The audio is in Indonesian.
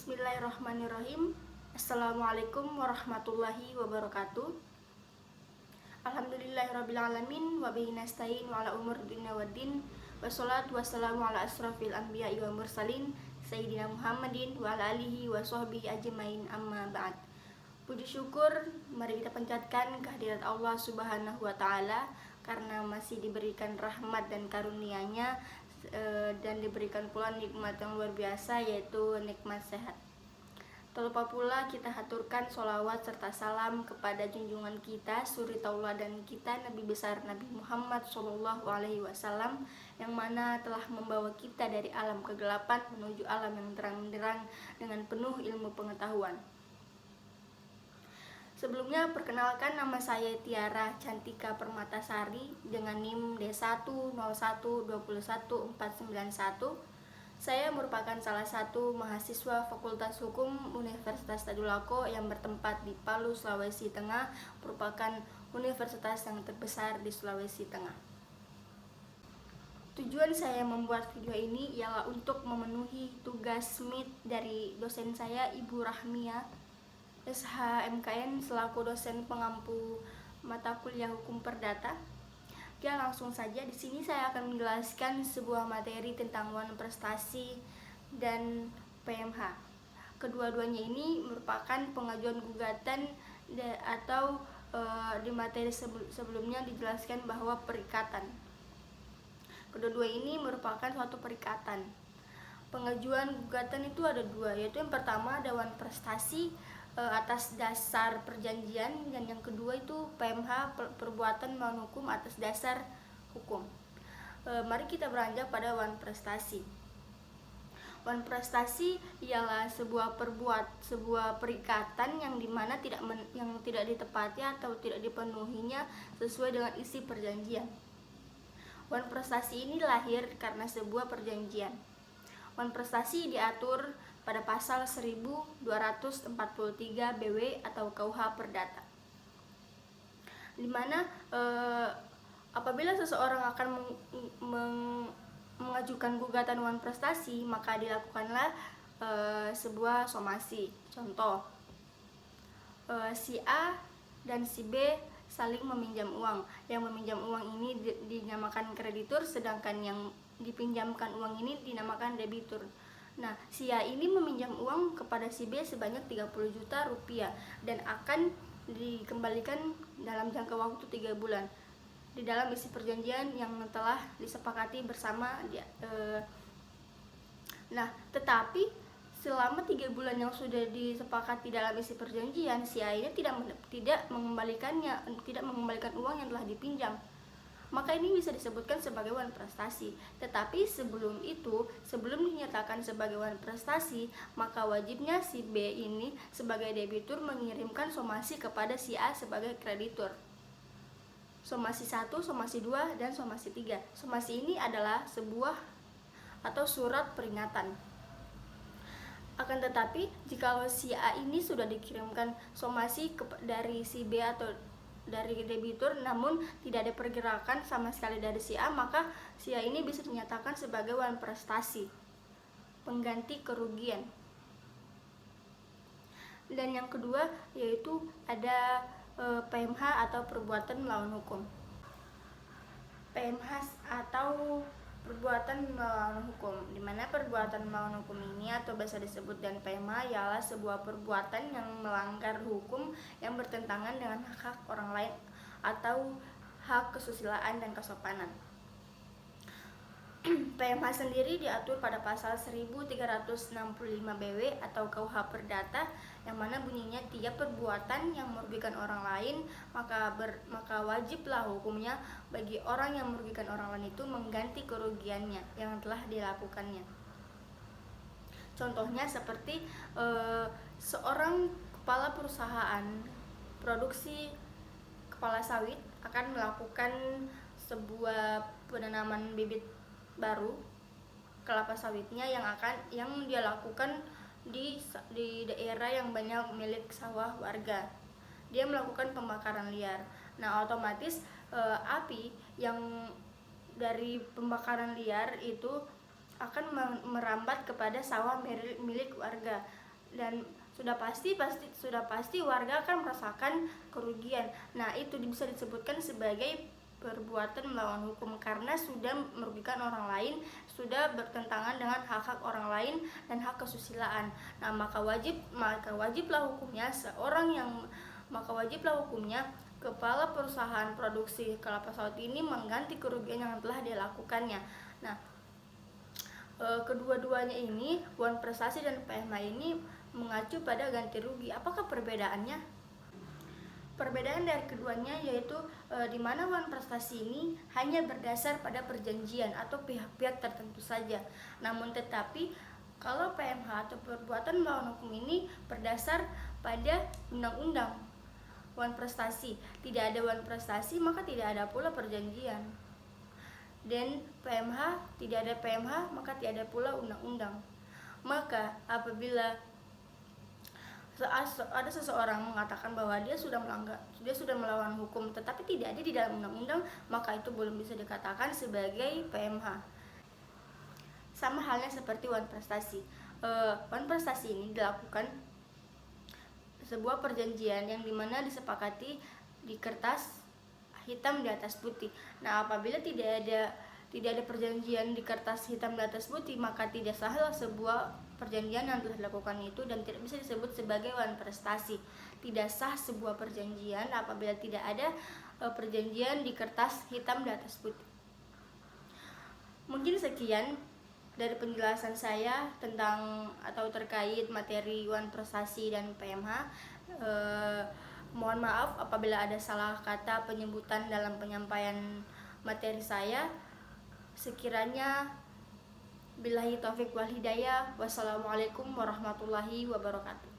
Bismillahirrahmanirrahim. Assalamualaikum warahmatullahi wabarakatuh. Alhamdulillahirrabbilalamin. Wa bihi nasta'in wa ala umur dunya waddin. Wassalatu wassalamu ala asrafil anbiya'i wa mursalin Sayyidina Muhammadin wa ala alihi wa sahbihi ajmain, amma ba'd. Puji syukur mari kita panjatkan kehadirat Allah Subhanahu wa taala karena masih diberikan rahmat dan karunia-Nya dan diberikan pula nikmat yang luar biasa, yaitu nikmat sehat. Tak lupa pula kita haturkan sholawat serta salam kepada junjungan kita, suri tauladan kita, Nabi besar Nabi Muhammad SAW, yang mana telah membawa kita dari alam kegelapan menuju alam yang terang benderang dengan penuh ilmu pengetahuan. Sebelumnya perkenalkan, nama saya Tiara Cantika Permatasari dengan NIM D10121214991. Saya merupakan salah satu mahasiswa Fakultas Hukum Universitas Tadulako yang bertempat di Palu, Sulawesi Tengah, merupakan universitas yang terbesar di Sulawesi Tengah. Tujuan saya membuat video ini ialah untuk memenuhi tugas MIT dari dosen saya, Ibu Rahmia SHMKN, selaku dosen pengampu mata kuliah Hukum Perdata. Ya, langsung saja di sini saya akan menjelaskan sebuah materi tentang wan prestasi dan PMH. Kedua-duanya ini merupakan pengajuan gugatan atau di materi sebelumnya dijelaskan bahwa perikatan. Kedua-dua ini merupakan suatu perikatan. Pengajuan gugatan itu ada dua, yaitu yang pertama ada wan prestasi atas dasar perjanjian, dan yang kedua itu PMH, perbuatan melawan hukum atas dasar hukum. Mari kita beranjak pada wan prestasi. Wan prestasi ialah sebuah perikatan yang dimana yang tidak ditepati atau tidak dipenuhinya sesuai dengan isi perjanjian. Wan prestasi ini lahir karena sebuah perjanjian. Wan prestasi diatur pada pasal 1243 BW atau KUH Perdata, di mana apabila seseorang akan mengajukan gugatan wan prestasi, maka dilakukanlah sebuah somasi. Contoh, si A dan si B saling meminjam uang. Yang meminjam uang ini dinamakan kreditur, sedangkan yang dipinjamkan uang ini dinamakan debitur. Nah, si A ini meminjam uang kepada si B sebanyak 30 juta rupiah dan akan dikembalikan dalam jangka waktu 3 bulan di dalam isi perjanjian yang telah disepakati bersama Nah, tetapi selama 3 bulan yang sudah disepakati dalam isi perjanjian, si A ini tidak mengembalikan uang yang telah dipinjam, maka ini bisa disebutkan sebagai wan prestasi. Tetapi sebelum dinyatakan sebagai wan prestasi, maka wajibnya si B ini sebagai debitur mengirimkan somasi kepada si A sebagai kreditur. Somasi 1, somasi 2, dan somasi 3. Somasi ini adalah sebuah atau surat peringatan. Akan tetapi, jika si A ini sudah dikirimkan somasi dari si B atau dari debitur, namun tidak ada pergerakan sama sekali dari si A, maka si A ini bisa dinyatakan sebagai wan prestasi, pengganti kerugian. Dan yang kedua yaitu ada PMH atau perbuatan melawan hukum. PMH atau perbuatan melawan hukum, di mana perbuatan melawan hukum ini atau biasa disebut dan PMH ialah sebuah perbuatan yang melanggar hukum yang bertentangan dengan hak orang lain atau hak kesusilaan dan kesopanan. PMH sendiri diatur pada pasal 1365 BW atau KUH Perdata, yang mana bunyinya tiap perbuatan yang merugikan orang lain maka wajiblah hukumnya bagi orang yang merugikan orang lain itu mengganti kerugiannya yang telah dilakukannya. Contohnya seperti seorang kepala perusahaan produksi kepala sawit akan melakukan sebuah penanaman bibit baru kelapa sawitnya yang dia lakukan di daerah yang banyak milik sawah warga. Dia melakukan pembakaran liar. Nah, otomatis api yang dari pembakaran liar itu akan merambat kepada sawah milik warga. dan sudah pasti warga akan merasakan kerugian. Nah, itu bisa disebutkan sebagai perbuatan melawan hukum karena sudah merugikan orang lain, sudah bertentangan dengan hak-hak orang lain dan hak kesusilaan. Nah, maka wajiblah hukumnya kepala perusahaan produksi kelapa sawit ini mengganti kerugian yang telah dilakukannya. Nah, kedua-duanya ini, Wan Prestasi dan PMH ini mengacu pada ganti rugi. Apakah perbedaannya? Perbedaan dari keduanya yaitu di mana Wan Prestasi ini hanya berdasar pada perjanjian atau pihak-pihak tertentu saja. Namun tetapi kalau PMH atau perbuatan melawan hukum ini berdasar pada undang-undang. Wan Prestasi, tidak ada Wan Prestasi maka tidak ada pula perjanjian. Dan PMH, tidak ada PMH maka tidak ada pula undang-undang. Maka apabila ada seseorang mengatakan bahwa dia sudah melawan hukum tetapi tidak ada di dalam undang-undang, maka itu belum bisa dikatakan sebagai PMH. Sama halnya seperti Wan Prestasi. Wan Prestasi ini dilakukan sebuah perjanjian yang dimana disepakati di kertas hitam di atas putih. Nah, apabila tidak ada perjanjian di kertas hitam di atas putih, maka tidak sahlah sebuah perjanjian yang telah dilakukan itu dan tidak bisa disebut sebagai Wan Prestasi. Tidak sah sebuah perjanjian apabila tidak ada perjanjian di kertas hitam di atas putih. Mungkin sekian dari penjelasan saya tentang atau terkait materi Wan Prestasi dan PMH. Mohon maaf apabila ada salah kata penyebutan dalam penyampaian materi saya. Sekiranya billahi taufik wal hidayah. Wassalamualaikum warahmatullahi wabarakatuh.